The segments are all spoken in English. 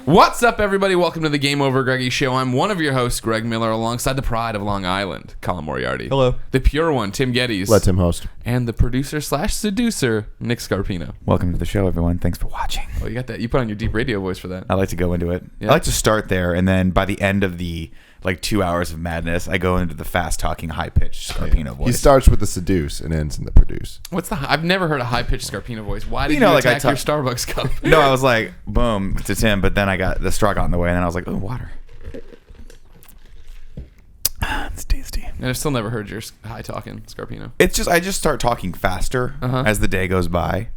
What's up, everybody? Welcome to the GameOverGreggy show. I'm one of your hosts, Greg Miller, alongside the pride of Long Island, Colin Moriarty. Hello. The pure one, Tim Gettys. Let Tim host. And the producer/seducer, Nick Scarpino. Welcome to the show, everyone. Thanks for watching. Oh, you got that? You put on your deep radio voice for that. I like to go into it. Yeah. I like to start there, and then by the end of the 2 hours of madness, I go into the fast-talking, high-pitched Scarpino voice. He starts with the seduce and ends in the produce. What's the? I've never heard a high-pitched Scarpino voice. Why did you like attack your Starbucks cup? No, I was like, boom, to Tim, but then the straw got in the way, and then I was like, oh, water. It's tasty. And I've still never heard your high-talking Scarpino. It's just, I just start talking faster as the day goes by.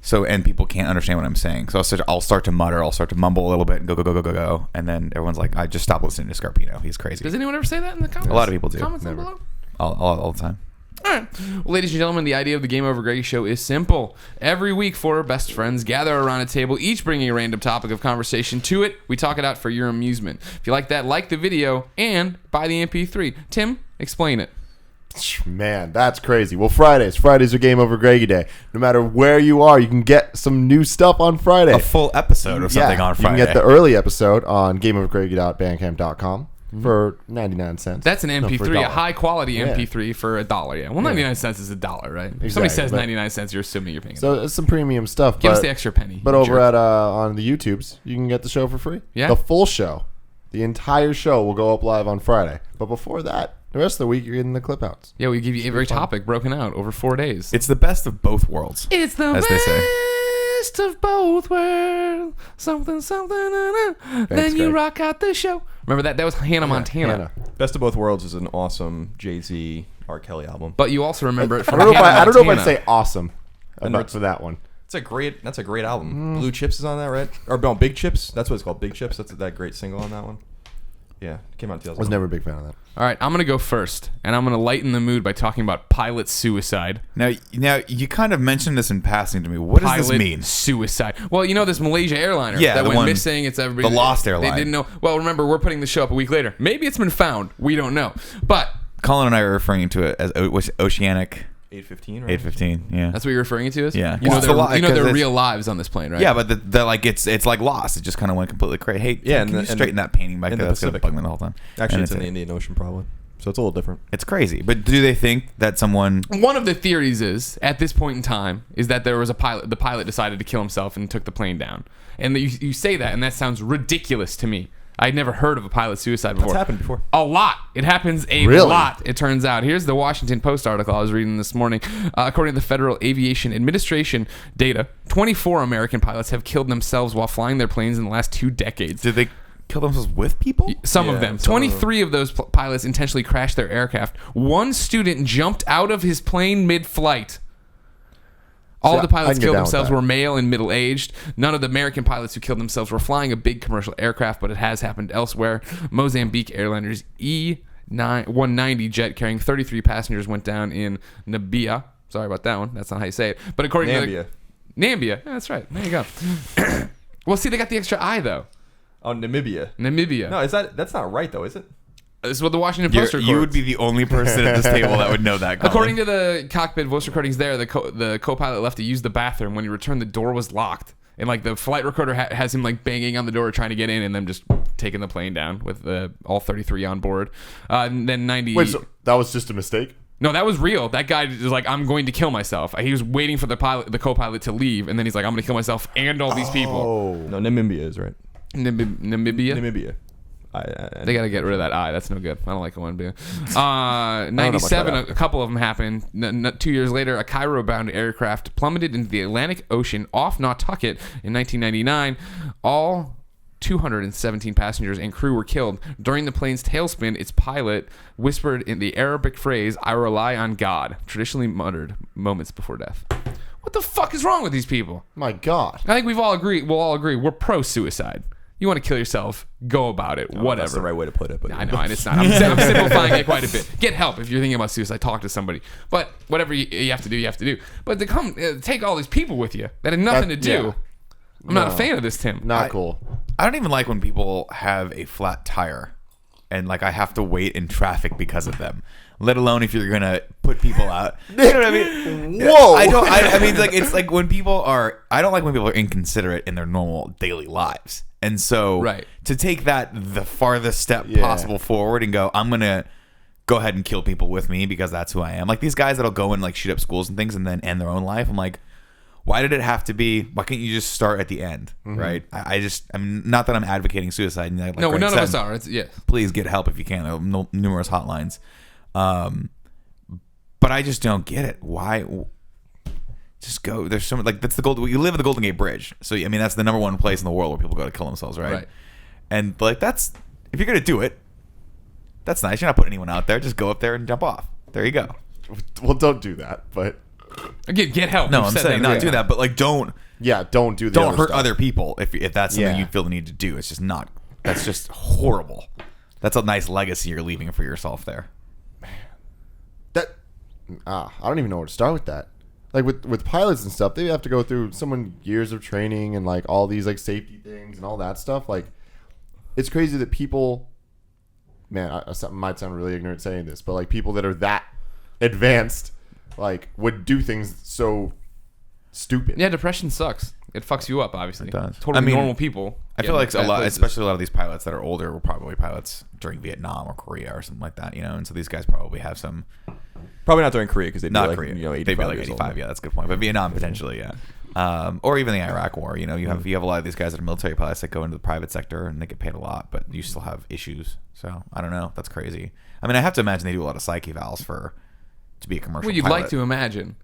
So, and people can't understand what I'm saying. So I'll start to mutter, I'll start to mumble a little bit and go. And then everyone's like, I just stopped listening to Scarpino. He's crazy. Does anyone ever say that in the comments? A lot of people do. Comments down below? All the time. All right. Well, ladies and gentlemen, the idea of the GameOverGreggy show is simple. Every week, four best friends gather around a table, each bringing a random topic of conversation to it. We talk it out for your amusement. If you like that, like the video and buy the MP3. Tim, explain it. Man, that's crazy. Well, Fridays are Game Over Greggy Day. No matter where you are, you can get some new stuff on Friday. A full episode of something on Friday. You can get the early episode on GameOverGreggy.bandcamp.com for 99 cents. That's an MP3, no, a high-quality MP3 for $1. Yeah. Well, 99 cents is $1, right? If somebody says 99 cents, you're assuming you're paying. So it's some premium stuff. Give us the extra penny. But over at on the YouTubes, you can get the show for free. Yeah. The full show. The entire show will go up live on Friday. But before that, the rest of the week, you're getting the clip outs. Yeah, we give you every topic broken out over 4 days. It's the best of both worlds. It's the best of both worlds. Something. Then you rock out the show. Remember that? That was Hannah Montana. Best of Both Worlds is an awesome Jay-Z R. Kelly album. But you also remember it from I don't know if Montana. I'd say awesome for that one. That's a great album. Blue Chips is on that, right? Or no, Big Chips. That's what it's called. Big Chips. That's that great single on that one. Yeah, it came out in 2000. I was never a big fan of that. All right, I'm going to go first, and I'm going to lighten the mood by talking about pilot suicide. Now you kind of mentioned this in passing to me. What does this mean? Suicide. Well, you know this Malaysia airliner that went missing. It's everybody. The lost airline. They didn't know. Well, remember, we're putting the show up a week later. Maybe it's been found. We don't know. But Colin and I are referring to it as Oceanic 815, right? 815, yeah. That's what you're referring to us? Yeah. You know Well, their real lives on this plane, right? Yeah, but it's like lost. It just kind of went completely crazy. Hey, yeah, can you straighten that painting back in there? the That's going to Pacific. bug me the whole time. Actually, it's in the Indian Ocean, probably. So it's a little different. It's crazy. But do they think that someone... One of the theories is, at this point in time, is that there was a pilot. The pilot decided to kill himself and took the plane down. And you say that, and that sounds ridiculous to me. I'd never heard of a pilot suicide before. That's happened before. A lot. It happens a lot, it turns out. Here's the Washington Post article I was reading this morning. According to the Federal Aviation Administration data, 24 American pilots have killed themselves while flying their planes in the last 2 decades. Did they kill themselves with people? Some of them. 23 of those pilots intentionally crashed their aircraft. One student jumped out of his plane mid-flight. All of the pilots killed themselves were male and middle-aged. None of the American pilots who killed themselves were flying a big commercial aircraft, but it has happened elsewhere. Mozambique airliner's E190 jet carrying 33 passengers went down in Namibia. Sorry about that one. That's not how you say it. But according to Namibia. Yeah, that's right. There you go. Well, see, they got the extra I, though. Oh, Namibia. No, that's not right, though, is it? This is what the Washington Post records. You would be the only person at this table that would know that, Colin. According to the cockpit voice recordings there, the co-pilot left to use the bathroom. When he returned, the door was locked. And like the flight recorder has him like banging on the door trying to get in and them just taking the plane down with all 33 on board. And then 90... Wait, so that was just a mistake? No, that was real. That guy was like, I'm going to kill myself. He was waiting for the co-pilot to leave. And then he's like, I'm going to kill myself and all these people. Oh. No, Namibia is right. Namibia? They got to get rid of that I. That's no good. I don't like it one bit. 97, a couple of them happened. 2 years later, a Cairo-bound aircraft plummeted into the Atlantic Ocean off Nantucket in 1999. All 217 passengers and crew were killed. During the plane's tailspin, its pilot whispered in the Arabic phrase, "I rely on God," traditionally muttered moments before death. What the fuck is wrong with these people? My God. I think we'll all agree we're pro-suicide. You want to kill yourself, go about it, whatever. That's the right way to put it. But I know, and it's not. I'm simplifying it quite a bit. Get help if you're thinking about suicide. Talk to somebody. But whatever you have to do, you have to do. But to come take all these people with you that had nothing to do. Yeah. I'm not a fan of this, Tim. Not cool. I don't even like when people have a flat tire. and like I have to wait in traffic because of them. Let alone if you're gonna put people out. You know what I mean? Whoa! I mean, like it's like when people are. I don't like when people are inconsiderate in their normal daily lives, and so to take that the farthest step possible forward and go, I'm gonna go ahead and kill people with me because that's who I am. Like these guys that'll go and like shoot up schools and things and then end their own life. I'm like, why did it have to be? Why can't you just start at the end, right? I mean, not that I'm advocating suicide. Like no, none of us are. Please get help if you can. There are numerous hotlines. But I just don't get it. Why? Just go. There's so like that's the gold. You live at the Golden Gate Bridge, so I mean that's the number one place in the world where people go to kill themselves, right? And like that's if you're gonna do it, that's nice. You're not putting anyone out there. Just go up there and jump off. There you go. Well, don't do that. But get help. No, I'm saying not do that, but like don't. Yeah, don't do. Don't hurt other people if that's something you feel the need to do. It's just not. That's just horrible. That's a nice legacy you're leaving for yourself there. I don't even know where to start with that. Like with pilots and stuff, they have to go through so many years of training and like all these like safety things and all that stuff. Like it's crazy that people, man, something might sound really ignorant saying this, but like people that are that advanced, like would do things so stupid. Yeah, depression sucks. It fucks you up, obviously. It does. Totally normal people. I feel like a lot, especially a lot of these pilots that are older, were probably pilots during Vietnam or Korea or something like that, you know. And so these guys probably have some. Probably not during Korea because they'd be not like, Korea. 85 they'd be like years 85. old. Yeah, that's a good point. But Vietnam potentially, yeah. Or even the Iraq War. You know, you have a lot of these guys that are military pilots that go into the private sector and they get paid a lot, but you still have issues. So I don't know. That's crazy. I mean, I have to imagine they do a lot of psyche evals to be a commercial. Well, you'd pilot. like to imagine.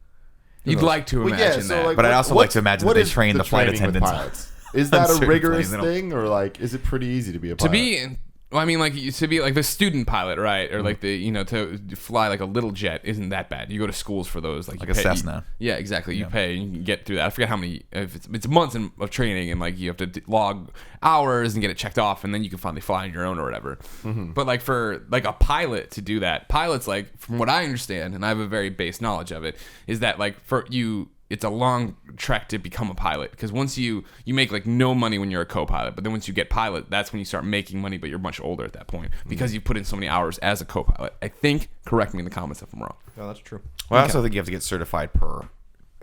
You'd like to imagine that. Like, but I'd also like to imagine that they train the flight attendants. Is that a rigorous thing, or like is it pretty easy to be a pilot? I mean, like to be like the student pilot, right? Or like the to fly like a little jet isn't that bad. You go to schools for those, like a Cessna. Yeah, exactly. You pay and you can get through that. I forget how many. If it's months of training and like you have to log hours and get it checked off, and then you can finally fly on your own or whatever. But like for like a pilot to do that, pilots like from what I understand, and I have a very base knowledge of it, is that like for you. It's a long trek to become a pilot because once you make like no money when you're a co-pilot, but then once you get pilot, that's when you start making money, but you're much older at that point because you've put in so many hours as a co-pilot. I think, correct me in the comments if I'm wrong. No, that's true. Well, I also think you have to get certified per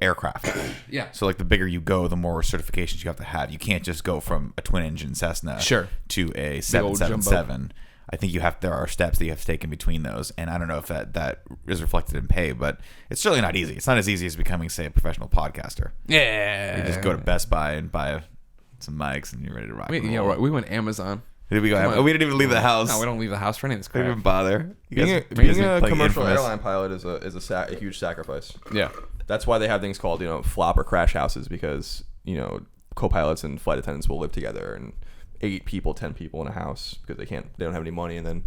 aircraft. Yeah. So like the bigger you go, the more certifications you have to have. You can't just go from a twin engine Cessna to a 777. I think there are steps that you have to take in between those, and I don't know if that is reflected in pay, but it's certainly not easy. It's not as easy as becoming, say, a professional podcaster. Yeah, you just go to Best Buy and buy some mics, and you're ready to rock. We went Amazon. Did we go? We didn't even leave the house. No, we don't leave the house for any of this crap. We didn't even bother. Being a commercial airline pilot is a huge sacrifice. Yeah, that's why they have things called flop or crash houses because co-pilots and flight attendants will live together and 8 people, 10 people in a house because they don't have any money, and then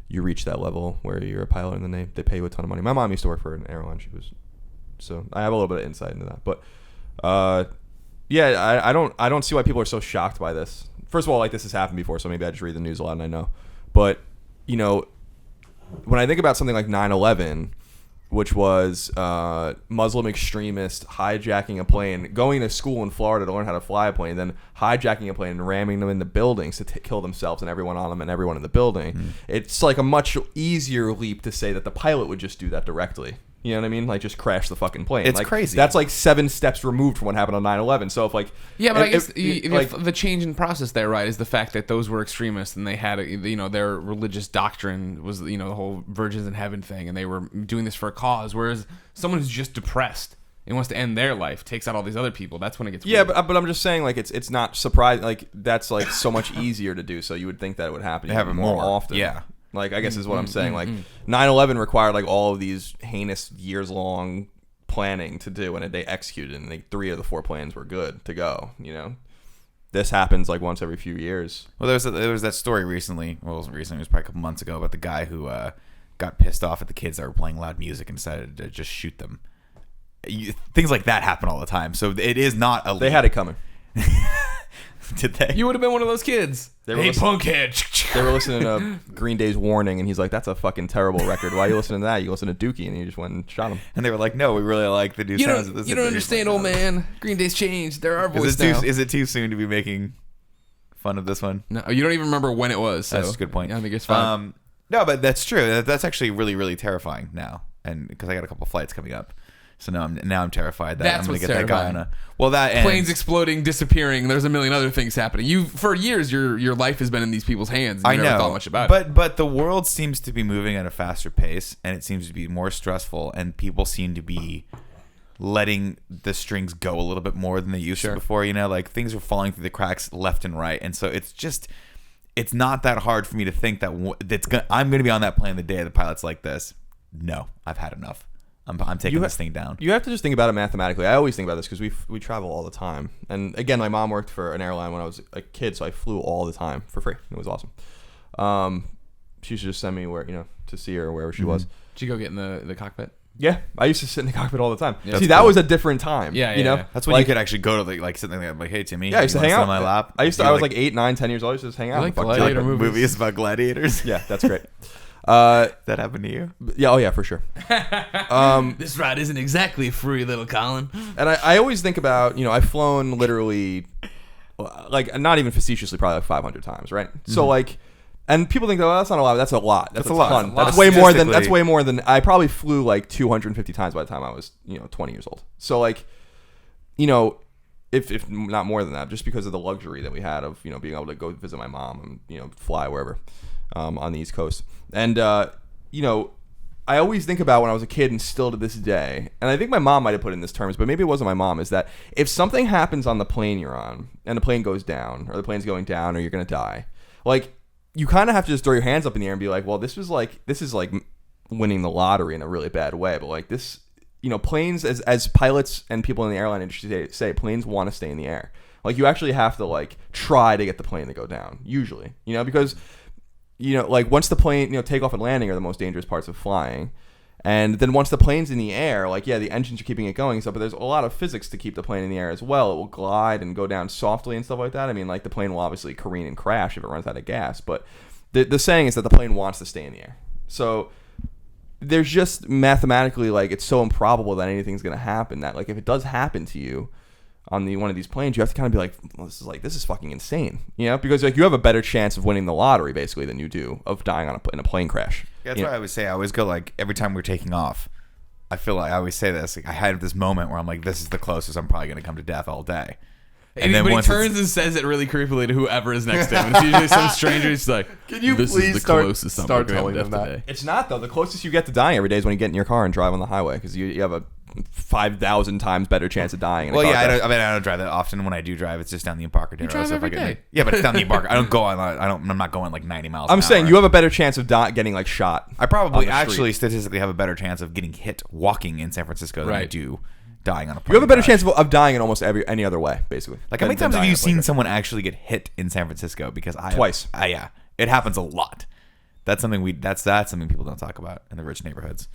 you reach that level where you're a pilot and then they pay you a ton of money. My mom used to work for an airline. So I have a little bit of insight into that. But I don't see why people are so shocked by this. First of all, like this has happened before, so maybe I just read the news a lot and I know. But when I think about something like 9/11, which was Muslim extremists hijacking a plane, going to school in Florida to learn how to fly a plane, then hijacking a plane and ramming them into buildings to kill themselves and everyone on them and everyone in the building. It's like a much easier leap to say that the pilot would just do that directly. You know what I mean? Like just crash the fucking plane. It's crazy. That's like 7 steps removed from what happened on 9/11. So if like but I guess the change in process there, right, is the fact that those were extremists and they had their religious doctrine was the whole virgins in heaven thing, and they were doing this for a cause. Whereas someone who's just depressed and wants to end their life takes out all these other people. That's when it gets weird. But I'm just saying like it's not surprising. Like that's like so much easier to do. So you would think that it would happen more often. Yeah. Like, I guess is what I'm saying. Like, 9/11 required, like, all of these heinous years-long planning to do, and they executed, and 3 of the 4 plans were good to go, This happens, like, once every few years. Well, there was that story recently. Well, it wasn't recently. It was probably a couple months ago about the guy who got pissed off at the kids that were playing loud music and decided to just shoot them. Things like that happen all the time. So it is not a... They had it coming. Did they? You would have been one of those kids. Hey, punkhead. They were listening to Green Day's Warning, and he's like, that's a fucking terrible record. Why are you listening to that? You listen to Dookie, and he just went and shot him. And they were like, no, we really like the new sounds of this. You don't understand, old man. Green Day's changed. There are voices now. Is it too soon to be making fun of this one? No, you don't even remember when it was. So That's a good point. I think it's fine. No, but that's true. That's actually really, really terrifying now, and because I got a couple flights coming up, so now I'm terrified that I'm going to get that guy on a planes exploding, disappearing. There's a million other things happening. For years, your life has been in these people's hands. And you never thought much about it. But the world seems to be moving at a faster pace, and it seems to be more stressful, and people seem to be letting the strings go a little bit more than they used to before. Like things are falling through the cracks left and right, and so it's not that hard for me to think that I'm going to be on that plane the day the pilot's like this. No, I've had enough. I'm taking this thing down. You have to just think about it mathematically. I always think about this because we travel all the time. And again, my mom worked for an airline when I was a kid, so I flew all the time for free. It was awesome. She should just send me to see her wherever she was. Did you go get in the cockpit? Yeah, I used to sit in the cockpit all the time. Yeah, see, that was a different time. Yeah. That's when you could actually go to sit there like, hey Timmy. Yeah, I used to hang out on my lap. I was like 8, 9, 10 years old. I used to just hang out. Like gladiator movies about gladiators. Yeah, that's great. That happened to you? Yeah, oh yeah, for sure. This ride isn't exactly free, little Colin. And I always think about, I've flown literally, like, not even facetiously, probably like 500 times, right? Mm-hmm. So like, and people think, that's not a lot. That's a lot. That's a lot. Ton. That's way more than. That's way more than. I probably flew like 250 times by the time I was 20 years old. So like, if not more than that, just because of the luxury that we had of being able to go visit my mom and fly wherever on the East Coast. And I always think about when I was a kid and still to this day, and I think my mom might have put it in this terms, but maybe it wasn't my mom, is that if something happens on the plane you're on and the plane goes down or the plane's going down or you're going to die, like, you kind of have to just throw your hands up in the air and be like, well, this is like winning the lottery in a really bad way. But like this, planes, as pilots and people in the airline industry say, planes want to stay in the air. Like you actually have to like try to get the plane to go down usually, because, like once the plane, takeoff and landing are the most dangerous parts of flying. And then once the plane's in the air, like, yeah, the engines are keeping it going and stuff, but there's a lot of physics to keep the plane in the air as well. It will glide and go down softly and stuff like that. I mean, like, the plane will obviously careen and crash if it runs out of gas, but the saying is that the plane wants to stay in the air. So there's just mathematically, like, it's so improbable that anything's going to happen that, like, if it does happen to you on one of these planes, you have to kind of be like, well, this is fucking insane, because like you have a better chance of winning the lottery basically than you do of dying in a plane crash. Yeah, that's why I always say, I always go like every time we're taking off, I feel like I always say this, like I had this moment where I'm like, this is the closest I'm probably going to come to death all day. And then he turns and says it really creepily to whoever is next to him. It's usually some stranger. He's like, "Can you please start telling them that?" Today. It's not though. The closest you get to dying every day is when you get in your car and drive on the highway because you have a 5,000 times better chance of dying. In a car crash. I don't drive that often. When I do drive, it's just down the Embarcadero. You drive every day. Yeah, but it's down the Embarcadero. I don't go on. I'm not going like 90 miles. I'm saying you have a better chance of getting like shot. I probably actually statistically have a better chance of getting hit walking in San Francisco than I do dying on a plane. You have a better chance of dying in almost any other way, basically. Like how many times have you seen someone actually get hit in San Francisco? Because twice. Yeah, it happens a lot. That's something that's something people don't talk about in the rich neighborhoods.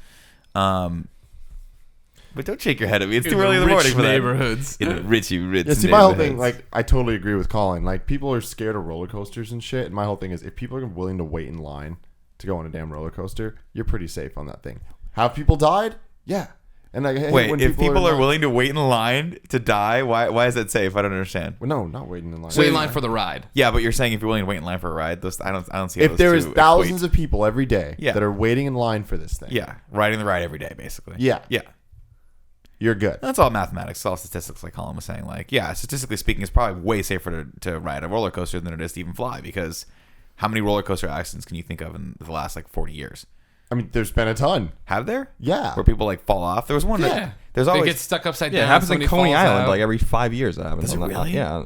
But don't shake your head at me. It's too early in the morning for that. Neighborhoods. In the rich Yeah, see, my whole thing, like, I totally agree with Colin. Like, people are scared of roller coasters and shit. And my whole thing is, if people are willing to wait in line to go on a damn roller coaster, you're pretty safe on that thing. Have people died? Yeah. And like, hey, wait, if people are willing to wait in line to die, why is that safe? I don't understand. Well, no, not waiting in line. Wait in line for the ride. Yeah, but you're saying if you're willing to wait in line for a ride, I don't see. If there is thousands of people every day that are waiting in line for this thing, riding the ride every day, basically. Yeah. You're good. That's all mathematics. It's all statistics, like Colin was saying. Like, yeah, statistically speaking, it's probably way safer to ride a roller coaster than it is to even fly, because how many roller coaster accidents can you think of in the last, like, 40 years? I mean, there's been a ton. Have there? Yeah. Where people, like, fall off? There was one that... There's always... They get stuck upside down. It happens in Coney Island, like, every 5 years. That happens. Does it really? Yeah.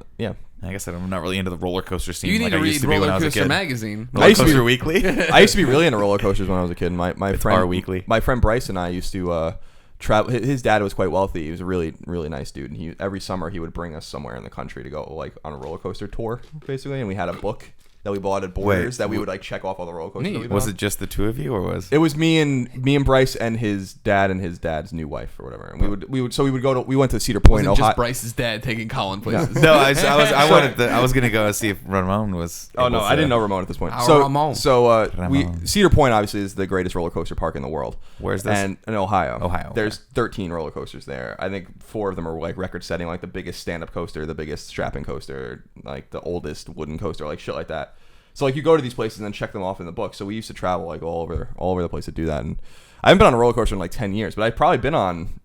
I guess I'm not really into the roller coaster scene. You need like to I read used to be when I was a Rollercoaster kid. magazine. Roller Coaster Weekly? I used to be really into roller coasters when I was a kid. My friend... Our Weekly. My friend Bryce and I used to... travel. His dad was quite wealthy. He was a really, really nice dude. And every summer he would bring us somewhere in the country to go like on a roller coaster tour, basically. And we had a book that we bought at Borders that we would like check off all the roller coasters. That we Was bought. it just the two of you, or was It was me and Bryce and his dad and his dad's new wife or whatever. And we went to Cedar Point, Wasn't Ohio. just Bryce's dad taking Colin places. No, I was gonna go see if Ramon was. Oh no, I didn't know Ramon at this point. Ramon. Cedar Point obviously is the greatest roller coaster park in the world. Where's this? And in Ohio. Ohio. There's 13 roller coasters there. I think 4 of them are like record setting, like the biggest stand-up coaster, the biggest strapping coaster, like the oldest wooden coaster, like shit like that. So like you go to these places and then check them off in the book. So we used to travel like all over the place to do that. And I haven't been on a roller coaster in like 10 years, but I've probably been on,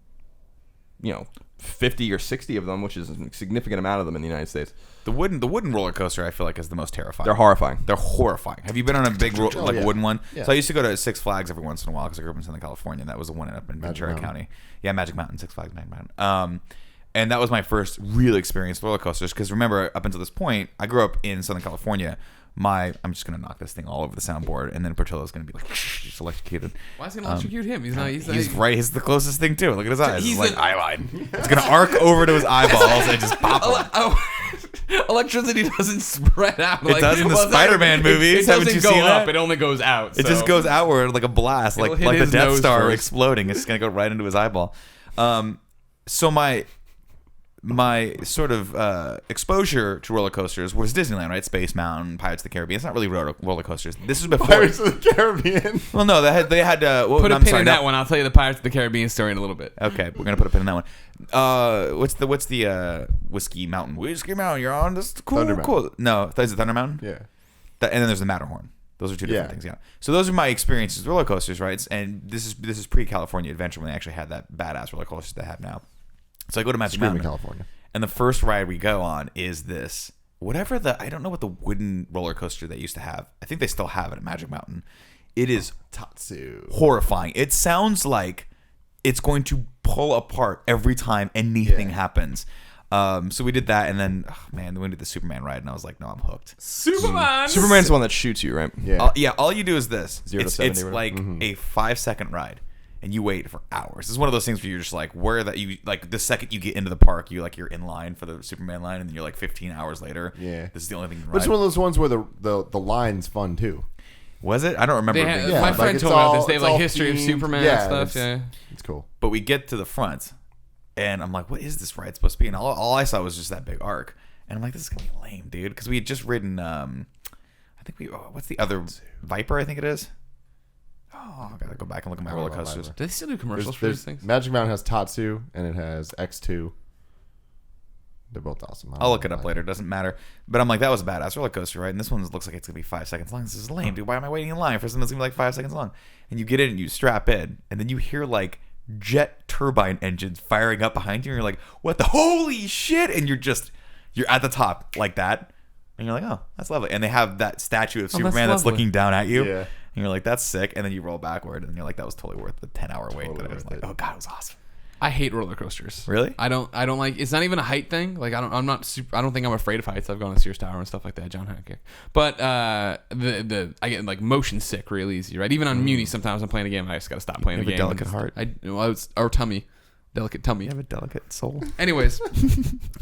50 or 60 of them, which is a significant amount of them in the United States. The wooden roller coaster I feel like is the most terrifying. They're horrifying. They're horrifying. Have you been on a big wooden one? Yeah. So I used to go to Six Flags every once in a while because I grew up in Southern California. And that was the one up in Ventura Mountain. County. Yeah, Magic Mountain, Six Flags, Magic Mountain. And that was my first real experience with roller coasters because remember, up until this point, I grew up in Southern California. I'm just gonna knock this thing all over the soundboard, and then Portillo's gonna be like just electrocuted. Why is he gonna electrocute him? He's not. He's right. He's the closest thing to it. Look at his eyes. He's It's like eyeline. It's gonna arc over to his eyeballs and just pop him. Electricity doesn't spread out. It does in the Spider-Man movies. It Haven't doesn't you go seen up. that? It only goes out. It just goes outward like a blast, It'll like hit the his Death nose Star first. exploding. It's gonna go right into his eyeball. So my sort of exposure to roller coasters was Disneyland, right? Space Mountain, Pirates of the Caribbean. It's not really roller coasters. This was before. Pirates of the Caribbean. Well, no, they had Put a pin in that one. I'll tell you the Pirates of the Caribbean story in a little bit. Okay, we're gonna put a pin in that one. What's the Whiskey Mountain? Whiskey Mountain. You're on. This is cool. Thunder Cool. No, is it Thunder Mountain? Yeah. And then there's the Matterhorn. Those are two different things. Yeah. So those are my experiences with roller coasters, right? And this is pre-California Adventure when they actually had that badass roller coasters they have now. So I go to Magic Mountain, California. and the first ride we go on is this I don't know what the wooden roller coaster they used to have. I think they still have it at Magic Mountain. It is Tatsu. horrifying. It sounds like it's going to pull apart every time anything happens. So we did that, and then then we did the Superman ride, and I was like, no, I'm hooked. Superman's the one that shoots you, right? Yeah. All you do is this. 0 to 70 It's or like whatever. a 5-second ride, and you wait for hours. It's one of those things where you're just like, the second you get into the park, you're in line for the Superman line, and then you're like 15 hours later. Yeah. This is the only thing you can But it's ride. one of those ones where the line's fun too. Was it? I don't remember. They have, Yeah, my like friend it's told me about all- this. They have it's like all history of themed. Superman Yeah, and stuff. Yeah. It's cool. But we get to the front, and I'm like, what is this ride supposed to be? And all I saw was just that big arc. And I'm like, this is going to be lame, dude. Because we had just ridden, what's the other? Viper, I think it is. Oh, I got to go back and look at my roller coasters. Do they still do commercials for these things? Magic Mountain has Tatsu and it has X2. They're both awesome. I'll look it up later. It doesn't matter. But I'm like, that was a badass roller coaster, right? And this one looks like it's going to be 5 seconds long. This is lame, dude. Why am I waiting in line for something that's going to be like 5 seconds long? And you get in and you strap in, and then you hear like jet turbine engines firing up behind you, and you're like, what the holy shit? And you're at the top like that. And you're like, oh, that's lovely. And they have that statue of Superman that's looking down at you. Yeah. And you're like, that's sick. And then you roll backward, and you're like, that was totally worth the 10-hour wait. Totally That I was worth like, it. oh god, it was awesome. I hate roller coasters. Really? I don't like. It's not even a height thing. Like I don't think I'm afraid of heights. I've gone to Sears Tower and stuff like that. John Hancock. But I get like motion sick real easy. Right. Even on Muni, sometimes I'm playing a game. I just got to stop playing the game. a delicate heart. Or tummy. Delicate tummy. You have a delicate soul. Anyways,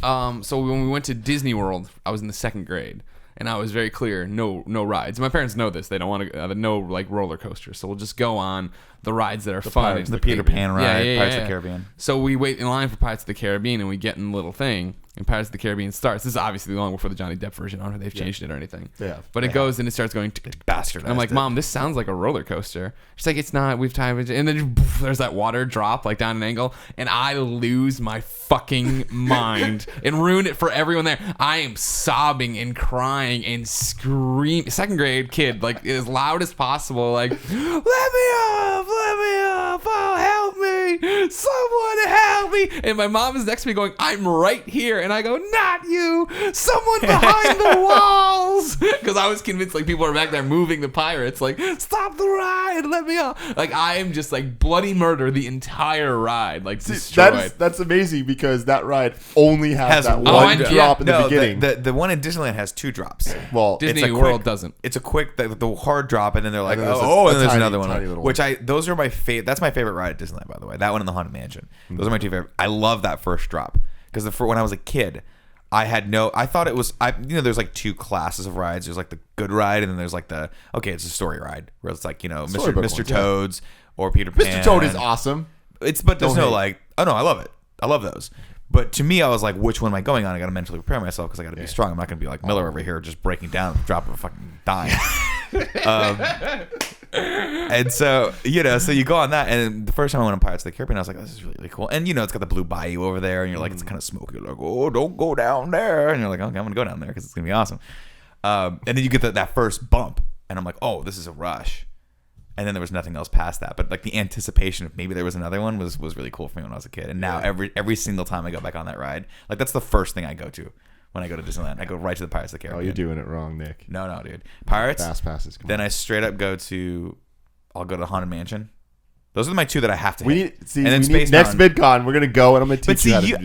so when we went to Disney World, I was in the 2nd grade, and I was very clear, no rides. My parents know this; they don't want to no like roller coasters. So we'll just go on the rides that are fun. The Peter Pan ride, Pirates of the yeah. Caribbean. So we wait in line for Pirates of the Caribbean, and we get in the little thing, and Pirates of the Caribbean starts. This is obviously long before the Johnny Depp version. I don't know if they've changed it or anything. Yeah, But it goes and it starts going. Bastardized And I'm like, it. Mom, this sounds like a roller coaster. She's like, it's not. We've timed it. And then there's that water drop like down an angle, and I lose my fucking mind and ruin it for everyone there. I am sobbing and crying and screaming. 2nd grade kid, like as loud as possible, like, let me off, oh, help me, someone help me. And my mom is next to me going, I'm right here. And I go, not you, someone behind the walls. Because I was convinced like people are back there moving the pirates, like, stop the ride, let me off. Like I am just like bloody murder the entire ride, like destroyed. That's amazing because that ride only has that one one drop. drop in the No, beginning. the one in Disneyland has 2 drops. Well, Disney it's a World quick- doesn't. It's a quick the hard drop, and then they're like, And then there's oh, a and then there's tiny, another one, tiny little which those are my favorite. That's my favorite ride at Disneyland, by the way. That one and the Haunted Mansion. Those are my 2 favorite. I love that first drop because when I was a kid, I thought it was, there's like two classes of rides. There's like the good ride, and then there's like it's a story ride, where it's like, Mr. Toad's or Peter Pan. Mr. Toad is awesome. But there's no like, oh no, I love it. I love those. But to me, I was like, which one am I going on? I got to mentally prepare myself because I got to be strong. I'm not going to be like Miller over here just breaking down, dropping a fucking dime. And so, so you go on that. And the first time I went on Pirates of the Caribbean, I was like, this is really, really cool. And, it's got the blue bayou over there. And you're like, it's kind of smoky. You're like, oh, don't go down there. And you're like, okay, I'm going to go down there because it's going to be awesome. And then you get that first bump. And I'm like, oh, this is a rush. And then there was nothing else past that. But like the anticipation of maybe there was another one was really cool for me when I was a kid. And now every single time I go back on that ride, like that's the first thing I go to when I go to Disneyland. I go right to the Pirates of the Caribbean. Oh, you're doing it wrong, Nick. No, dude. Pirates. Fast passes. Then I straight up I'll go to Haunted Mansion. Those are my two that I have to hit. And then Space next VidCon, we're going to go and I'm going to teach you how to do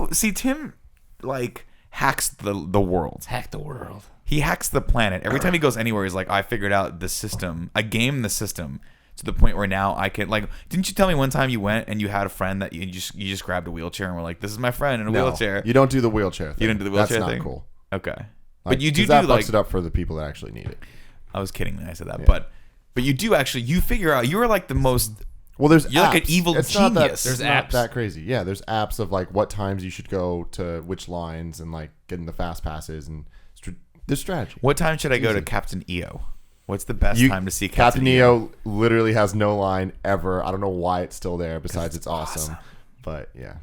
Disneyland. Tim like hacks the world. Hack the world. He hacks the planet. Every time he goes anywhere, he's like, I figured out the system. I gamed the system to the point where now I can, like, didn't you tell me one time you went and you had a friend that you just grabbed a wheelchair and were like, this is my friend in a wheelchair? You don't do the wheelchair thing. You don't do the wheelchair thing? That's not cool. Okay. But you do that like, fucks it up for the people that actually need it. I was kidding when I said that. Yeah. But you do actually, you figure out, you're like the most, well, you're apps. Like an evil genius. There's apps. Not that crazy. Yeah, there's apps of like what times you should go to which lines and like getting the fast passes and the strategy. What time should I go to Captain EO? What's the best time to see Captain EO? Literally has no line ever. I don't know why it's still there. Besides, it's awesome. But yeah.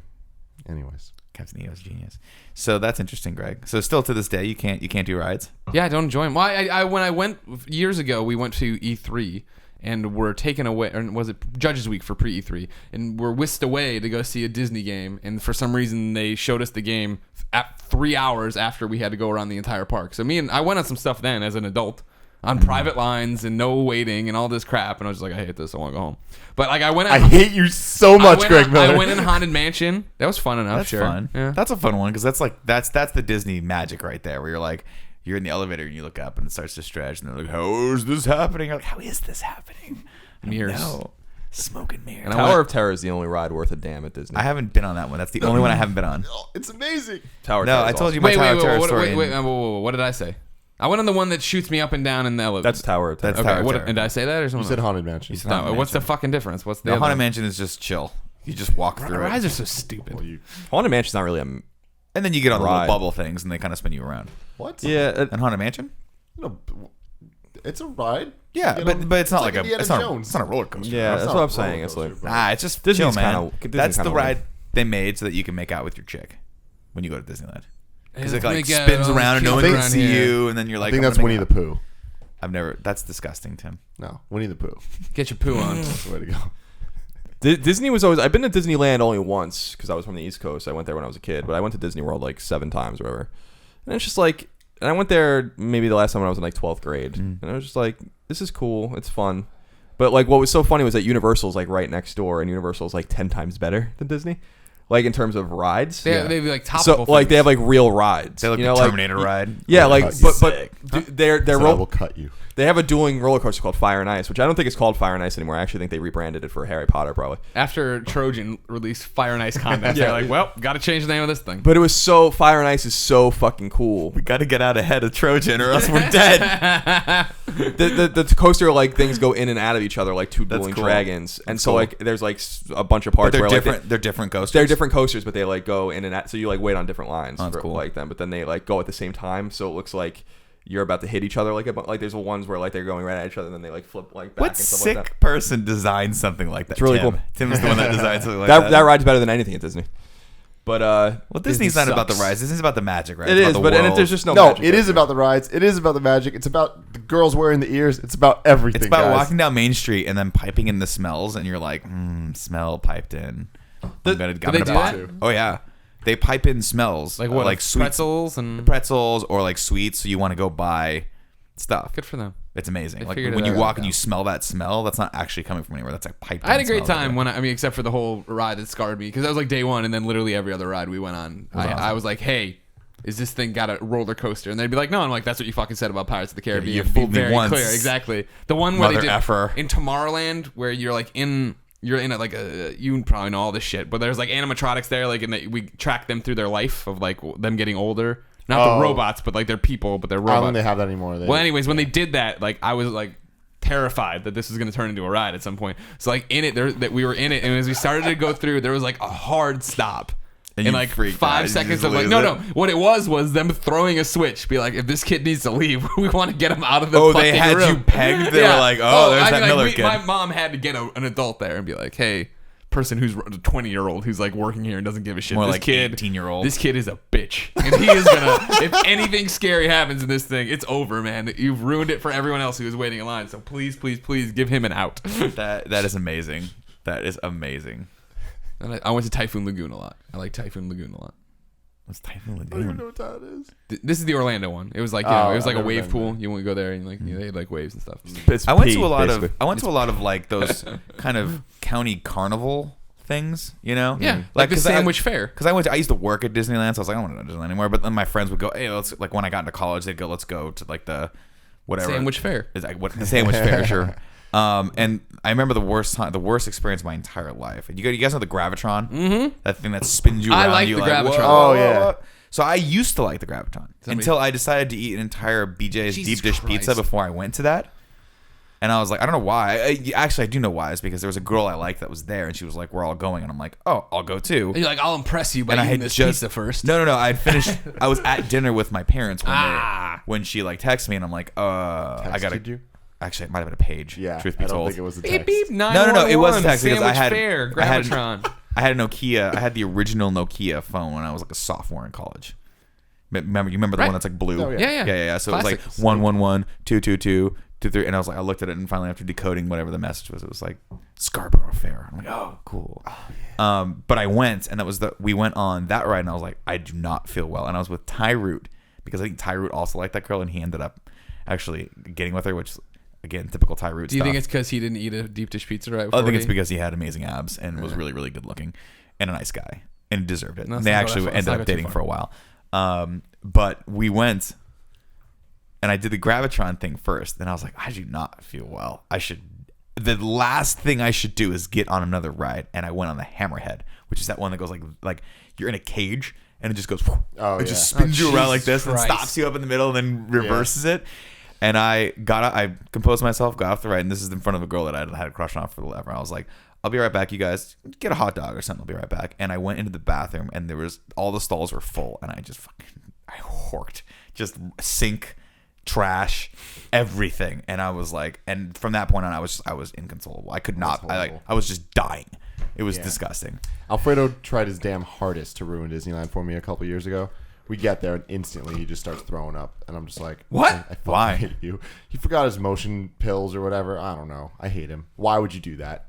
Anyways, Captain EO's genius. So that's interesting, Greg. So still to this day, you can't do rides. Yeah, I don't enjoy them. Well, I when I went years ago, we went to E3 and were taken away, or was it Judges Week for pre-E3, and we're whisked away to go see a Disney game, and for some reason they showed us the game at 3 hours after we had to go around the entire park. So I went on some stuff then as an adult, on private lines and no waiting and all this crap, and I was just like, I hate this, I want to go home. But like I hate you so much, Greg Miller. I went in Haunted Mansion. That was fun enough. That's fun. Yeah. That's a fun one because that's the Disney magic right there, where you're like, you're in the elevator and you look up and it starts to stretch and they're like, how is this happening? You're like, how is this happening? Mirrors. No. Smoke and mirrors. Tower of Terror is the only ride worth a damn at Disney. I haven't been on that one. That's the only one I haven't been on. It's amazing. Tower of Terror. No, I told you my Tower of Terror story. Wait, what did I say? I went on the one that shoots me up and down in the elevator. That's Tower of Terror. That's Tower of Terror. Did I say that or something? You said Haunted Mansion. What's the fucking difference? What's the Haunted Mansion is just chill. You just walk through it. Rides are so stupid. Haunted Mansion's not really a... And then you get on the little bubble things and they kind of spin you around. What? Yeah. And Haunted Mansion? No, it's a ride. Yeah, but it's not like it's not a roller coaster. Yeah, that's what I'm saying. It's like, it's just chill, man. That's the ride they made so that you can make out with your chick when you go to Disneyland. Because it like spins around and no one can see you, and then you're like, I think that's Winnie the Pooh. That's disgusting, Tim. No, Winnie the Pooh. Get your poo on. That's the way to go. Disney was always... I've been to Disneyland only once because I was from the East Coast. I went there when I was a kid, but I went to Disney World like 7 times or whatever. And it's just like... And I went there maybe the last time when I was in like 12th grade. And I was just like, this is cool. It's fun. But like what was so funny was that Universal's like right next door, and Universal's like 10 times better than Disney. Like in terms of rides. They have like topical So like they have like real rides. They look like Terminator ride. Yeah, like but they're I will cut you. They have a dueling roller coaster called Fire and Ice, which I don't think is called Fire and Ice anymore. I actually think they rebranded it for Harry Potter probably. After Trojan released Fire and Ice Combat, they're like, well, got to change the name of this thing. But it was Fire and Ice is so fucking cool. We got to get out ahead of Trojan or else we're dead. the coaster like things go in and out of each other like two dueling dragons, and so like there's like a bunch of parts they're where different. They're different coasters. They're different coasters, but they like go in and out. So you like wait on different lines for cool. like them, but then they like go at the same time. So it looks like you're about to hit each other like there's ones where like they're going right at each other and then they like flip like back what and stuff sick like that. Person designed something like that? It's really Tim. cool. Tim's the one that designed something like that. That ride's better than anything at Disney. But well, Disney's not about the rides. Disney's about the magic, right? It is, but there's just no magic. No, it is about the rides. It is about the magic. It's about the girls wearing the ears. It's about everything. It's about guys. walking down Main Street and then piping in the smells, and you're like, smell piped in. I'm gonna buy it. Oh yeah. They pipe in smells like what, like sweets, pretzels, or like sweets. So you want to go buy stuff. Good for them. It's amazing. Like when you walk and you smell that smell, that's not actually coming from anywhere. That's like piped. I had a great time when except for the whole ride that scarred me because that was like day one, and then literally every other ride we went on, I was like, hey, is this thing got a roller coaster? And they'd be like, no. I'm like, that's what you fucking said about Pirates of the Caribbean. You fooled me very once. Clear, exactly. The one where Mother they did effer. in Tomorrowland, where you're like in you're in you probably know all this shit, but there's like animatronics there, like, and we track them through their life of like them getting older. Not the robots, but like they're people, but they're robots. I don't think they have that anymore. Well, anyways, when they did that, like I was like terrified that this was going to turn into a ride at some point. So like in it, that we were in it, and as we started to go through, there was like a hard stop. And like 5 seconds of like, no. What it was them throwing a switch. Be like, if this kid needs to leave, we want to get him out of the fucking room. They had you pegged? They were like, there's that Miller kid. My mom had to get an adult there and be like, hey, person who's a 20-year-old who's like working here and doesn't give a shit. More this like kid, 18-year-old. This kid is a bitch. And he is going to, if anything scary happens in this thing, it's over, man. You've ruined it for everyone else who was waiting in line. So please, please, please give him an out. That is amazing. That is amazing. And I went to Typhoon Lagoon a lot. I like Typhoon Lagoon a lot. What's Typhoon I don't even know Lagoon? what that is. This is the Orlando one. It was like, it was like a wave pool. You want to go there and like they had like waves and stuff. I went to a lot of like those kind of county carnival things, you know? Yeah, like the sandwich fair. Because I used to work at Disneyland, so I was like, I don't want to go to Disneyland anymore. But then my friends would go, hey, let's, like when I got into college, they'd go, let's go to like the whatever sandwich fair. Is like what the sandwich fair, sure. And I remember the worst experience of my entire life. You guys know the Gravitron? Mm-hmm. That thing that spins you around. I like you the Gravitron. Oh yeah. So I used to like the Gravitron until I decided to eat an entire BJ's deep dish pizza before I went to that. And I was like, I don't know why. Actually, I do know why. It's because there was a girl I liked that was there, and she was like, we're all going. And I'm like, oh, I'll go too. And you're like, I'll impress you by eating this pizza first. No. I had finished. I was at dinner with my parents when she like texted me, and I'm like, I got to. You? Actually, it might have been a page. Yeah, truth be told. I don't think it was a text. Beep, beep, No, it was a text because Sandwich fair, Gravitron. I had a Nokia. I had the original Nokia phone when I was like a sophomore in college. You remember the one that's like blue? Oh, yeah. So Classic. it was like 111 222 23, and I was like, I looked at it, and finally after decoding whatever the message was, it was like Scarborough Fair. I'm like, oh, cool. Oh, yeah. But I went, and we went on that ride, and I was like, I do not feel well, and I was with Ty Root because I think Ty Root also liked that girl, and he ended up actually getting with her, which again, typical Ty Root. Do you think it's because he didn't eat a deep dish pizza right before? I think it's because he had amazing abs and was really, really good looking and a nice guy and deserved it. And they actually ended up dating for a while. But we went. And I did the Gravitron thing first. And I was like, I do not feel well. The last thing I should do is get on another ride. And I went on the Hammerhead, which is that one that goes like you're in a cage and it just goes, just spins you around like this and stops you up in the middle and then reverses it. And I composed myself, got off the ride. And this is in front of a girl that I had a crush on for the lever. I was like, I'll be right back, you guys. Get a hot dog or something. I'll be right back. And I went into the bathroom and all the stalls were full. And I horked. Just sink. Trash, everything, and I was like, and from that point on, I was inconsolable. I could not. I was just dying. It was disgusting. Alfredo tried his damn hardest to ruin Disneyland for me a couple years ago. We get there and instantly he just starts throwing up, and I'm just like, what? Why? Hate you. He forgot his motion pills or whatever. I don't know. I hate him. Why would you do that?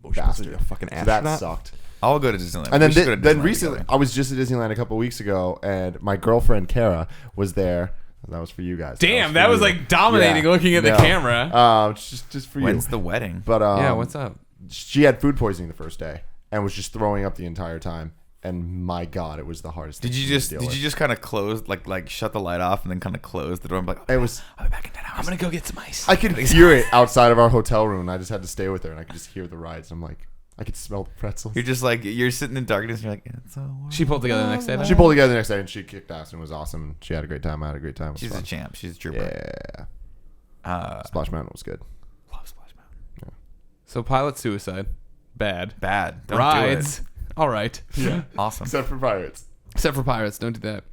Bastard. A fucking so that sucked. I'll go to Disneyland. And then recently, I was just at Disneyland a couple weeks ago, and my girlfriend Kara was there. That was for you guys. Damn, that was like dominating looking at the camera. Just for you. When's the wedding? But yeah, what's up? She had food poisoning the first day and was just throwing up the entire time. And my God, it was the hardest. Did you just kind of close like shut the light off and then kind of close the door and be like, it was. I'll be back in 10 hours. I'm gonna go get some ice. I could hear it outside of our hotel room. And I just had to stay with her, and I could just hear the rides. I'm like, I could smell the pretzels. You're just like, you're sitting in darkness and you're like, it's a She pulled together the next day. She pulled together the next day and she kicked ass and it was awesome. She had a great time. I had a great time. She's a champ. She's a trooper. Yeah. Splash Mountain was good. Love Splash Mountain. Yeah. So pilot suicide, bad. Don't Rides, do it. all right. Yeah. Awesome. Except for pirates. Except for pirates, don't do that.